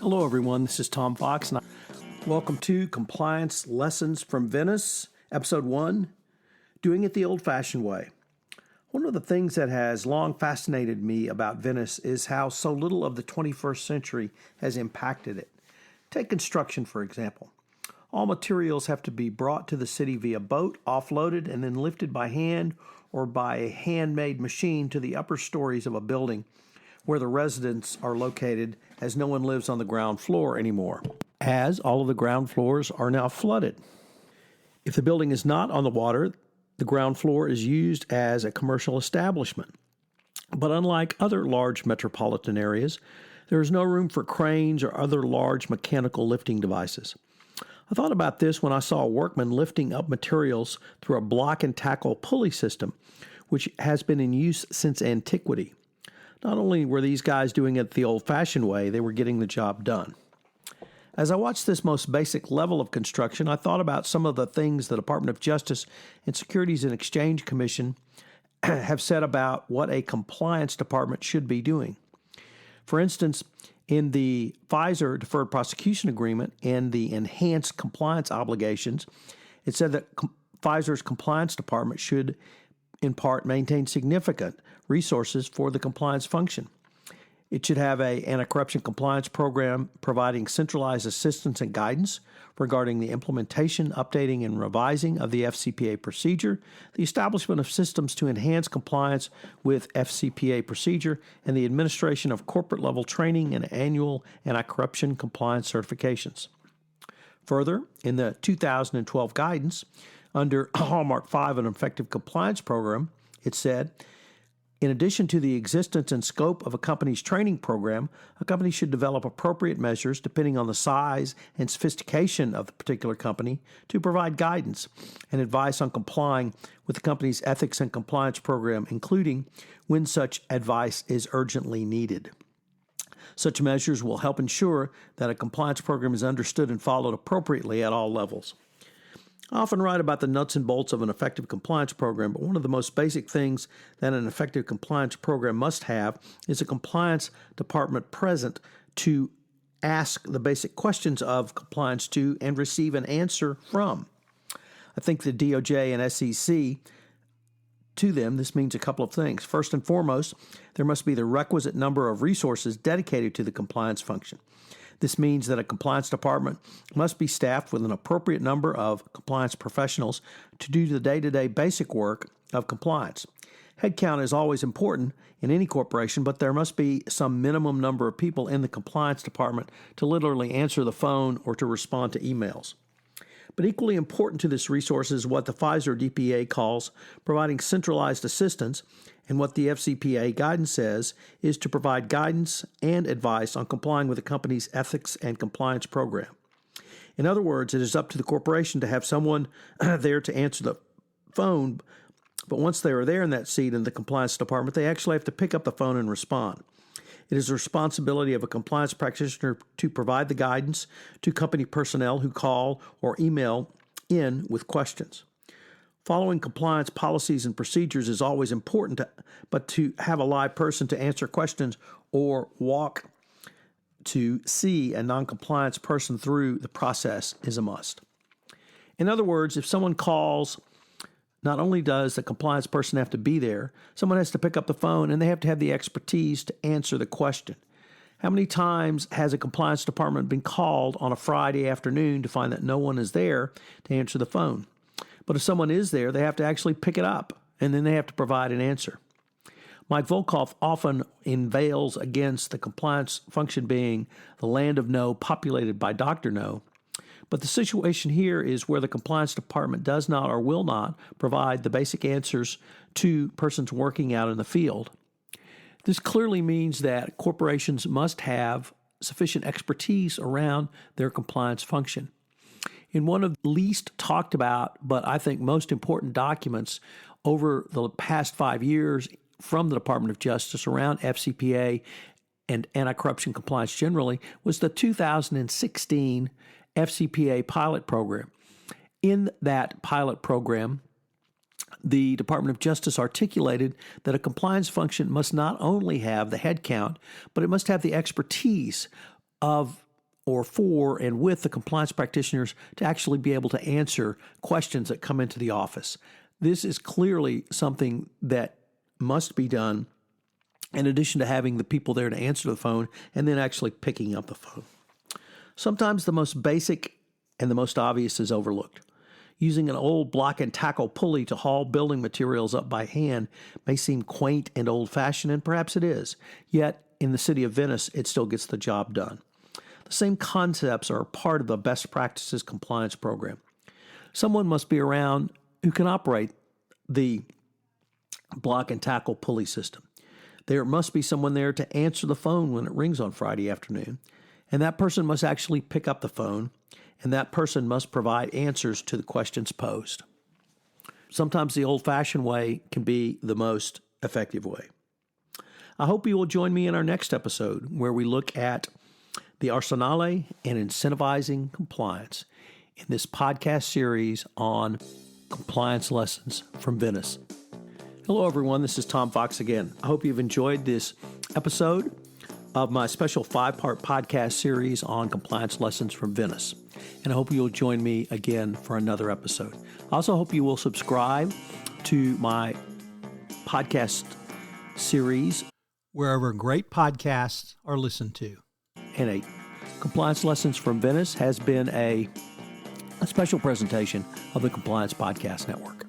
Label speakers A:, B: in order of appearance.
A: Hello, everyone. This is Tom Fox, and welcome to Compliance Lessons from Venice, Episode 1, Doing It the Old-Fashioned Way. One of the things that has long fascinated me about Venice is how so little of the 21st century has impacted it. Take construction, for example. All materials have to be brought to the city via boat, offloaded, and then lifted by hand or by a handmade machine to the upper stories of a building where the residents are located, as no one lives on the ground floor anymore, as all of the ground floors are now flooded. If the building is not on the water, the ground floor is used as a commercial establishment. But unlike other large metropolitan areas, there is no room for cranes or other large mechanical lifting devices. I thought about this when I saw a workman lifting up materials through a block and tackle pulley system, which has been in use since antiquity. Not only were these guys doing it the old-fashioned way, they were getting the job done. As I watched this most basic level of construction, I thought about some of the things the Department of Justice and Securities and Exchange Commission have said about what a compliance department should be doing. For instance, in the Pfizer Deferred Prosecution Agreement and the Enhanced Compliance Obligations, it said that Pfizer's compliance department should, in part, maintain significant resources for the compliance function. It should have an anti-corruption compliance program providing centralized assistance and guidance regarding the implementation, updating, and revising of the FCPA procedure, the establishment of systems to enhance compliance with FCPA procedure, and the administration of corporate-level training and annual anti-corruption compliance certifications. Further, in the 2012 guidance, under Hallmark 5, an effective compliance program, it said, in addition to the existence and scope of a company's training program, a company should develop appropriate measures depending on the size and sophistication of the particular company to provide guidance and advice on complying with the company's ethics and compliance program, including when such advice is urgently needed. Such measures will help ensure that a compliance program is understood and followed appropriately at all levels. I often write about the nuts and bolts of an effective compliance program, but one of the most basic things that an effective compliance program must have is a compliance department present to ask the basic questions of compliance to and receive an answer from. I think the DOJ and SEC, to them, this means a couple of things. First and foremost, there must be the requisite number of resources dedicated to the compliance function. This means that a compliance department must be staffed with an appropriate number of compliance professionals to do the day-to-day basic work of compliance. Headcount is always important in any corporation, but there must be some minimum number of people in the compliance department to literally answer the phone or to respond to emails. But equally important to this resource is what the Pfizer DPA calls providing centralized assistance, and what the FCPA guidance says is to provide guidance and advice on complying with the company's ethics and compliance program. In other words, it is up to the corporation to have someone there to answer the phone, but once they are there in that seat in the compliance department, they actually have to pick up the phone and respond. It is the responsibility of a compliance practitioner to provide the guidance to company personnel who call or email in with questions. Following compliance policies and procedures is always important, but to have a live person to answer questions or walk to see a non-compliance person through the process is a must. In other words, if someone calls, not only does the compliance person have to be there, someone has to pick up the phone and they have to have the expertise to answer the question. How many times has a compliance department been called on a Friday afternoon to find that no one is there to answer the phone? But if someone is there, they have to actually pick it up, and then they have to provide an answer. Mike Volkov often inveighs against the compliance function being the land of no populated by Dr. No. But the situation here is where the compliance department does not or will not provide the basic answers to persons working out in the field. This clearly means that corporations must have sufficient expertise around their compliance function. In one of the least talked about, but I think most important documents over the past 5 years from the Department of Justice around FCPA and anti-corruption compliance generally, was the 2016 FCPA pilot program. In that pilot program, the Department of Justice articulated that a compliance function must not only have the headcount, but it must have the expertise of or for and with the compliance practitioners to actually be able to answer questions that come into the office. This is clearly something that must be done in addition to having the people there to answer the phone and then actually picking up the phone. Sometimes the most basic and the most obvious is overlooked. Using an old block and tackle pulley to haul building materials up by hand may seem quaint and old-fashioned, and perhaps it is. Yet, in the city of Venice, it still gets the job done. The same concepts are a part of the best practices compliance program. Someone must be around who can operate the block and tackle pulley system. There must be someone there to answer the phone when it rings on Friday afternoon, and that person must actually pick up the phone, and that person must provide answers to the questions posed. Sometimes the old-fashioned way can be the most effective way. I hope you will join me in our next episode where we look at the arsenale and incentivizing compliance in this podcast series on compliance lessons from Venice. Hello, everyone. This is Tom Fox again. I hope you've enjoyed this episode of my special 5-part podcast series on compliance lessons from Venice. And I hope you'll join me again for another episode. I also hope you will subscribe to my podcast series wherever great podcasts are listened to. And Compliance Lessons from Venice has been a special presentation of the Compliance Podcast Network.